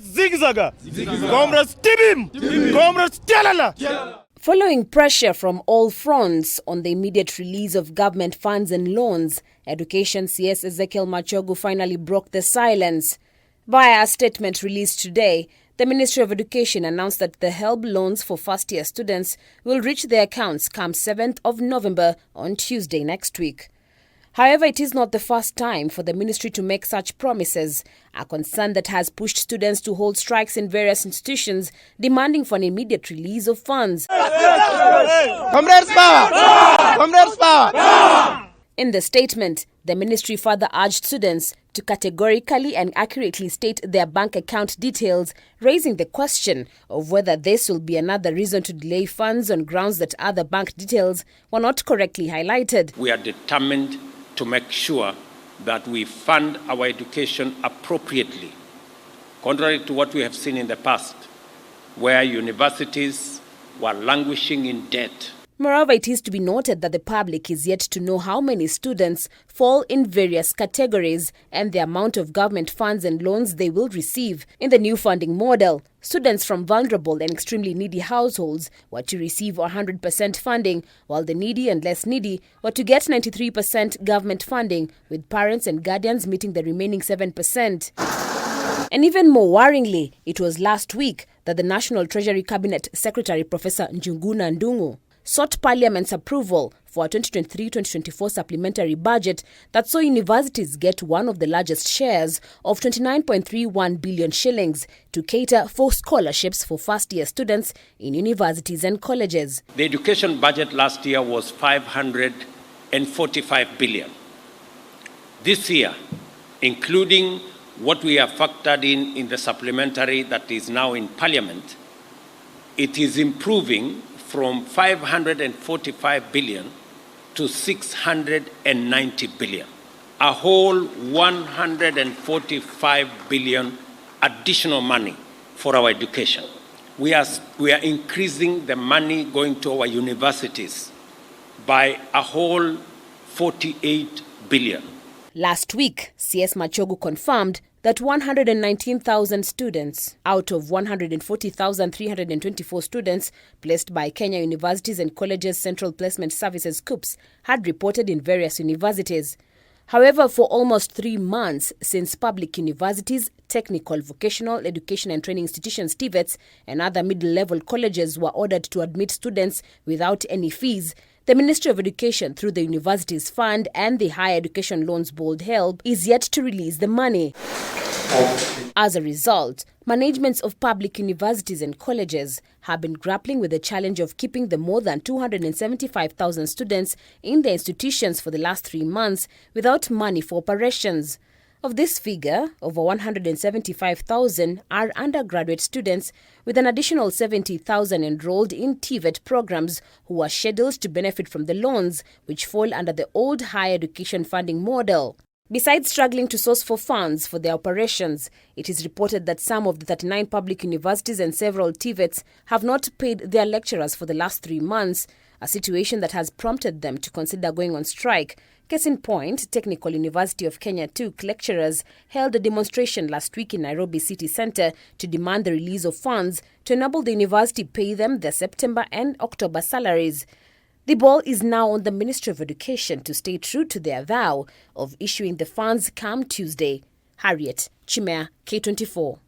Zigzaga. Comrades Tibim. Comrades Tialala. Following pressure from all fronts on the immediate release of government funds and loans, Education CS Ezekiel Machogu finally broke the silence. Via a statement released today, the Ministry of Education announced that the HELB loans for first-year students will reach their accounts come 7th of November on Tuesday next week. However, it is not the first time for the ministry to make such promises, a concern that has pushed students to hold strikes in various institutions demanding for an immediate release of funds. Comrades power! Comrades power! In the statement, the ministry further urged students to categorically and accurately state their bank account details, raising the question of whether this will be another reason to delay funds on grounds that other bank details were not correctly highlighted. We are determined to make sure that we fund our education appropriately, contrary to what we have seen in the past, where universities were languishing in debt. Moreover, it is to be noted that the public is yet to know how many students fall in various categories and the amount of government funds and loans they will receive. In the new funding model, students from vulnerable and extremely needy households were to receive 100% funding, while the needy and less needy were to get 93% government funding, with parents and guardians meeting the remaining 7%. And even more worryingly, it was last week that the National Treasury Cabinet Secretary Professor Njuguna Ndung'u sought Parliament's approval for a 2023-2024 supplementary budget that saw universities get one of the largest shares of 29.31 billion shillings to cater for scholarships for first-year students in universities and colleges. The education budget last year was 545 billion. This year, including what we have factored in the supplementary that is now in Parliament, it is improving from 545 billion to 690 billion. A whole 145 billion additional money for our education. We are increasing the money going to our universities by a whole 48 billion. Last week, CS Machogu confirmed that 119,000 students out of 140,324 students placed by Kenya Universities and Colleges Central Placement Services (KUPS) had reported in various universities. However, for almost 3 months since public universities, technical, vocational, education and training institutions (TVETs) and other middle-level colleges were ordered to admit students without any fees, the Ministry of Education, through the Universities Fund and the Higher Education Loans Board (HELB), is yet to release the money. As a result, managements of public universities and colleges have been grappling with the challenge of keeping the more than 275,000 students in their institutions for the last 3 months without money for operations. Of this figure, over 175,000 are undergraduate students, with an additional 70,000 enrolled in TVET programs who are scheduled to benefit from the loans, which fall under the old higher education funding model. Besides struggling to source for funds for their operations, it is reported that some of the 39 public universities and several TVETs have not paid their lecturers for the last 3 months, a situation that has prompted them to consider going on strike. Case in point, Technical University of Kenya TUK lecturers held a demonstration last week in Nairobi City Centre to demand the release of funds to enable the university pay them their September and October salaries. The ball is now on the Ministry of Education to stay true to their vow of issuing the funds come Tuesday. Harriet Chimea, K24.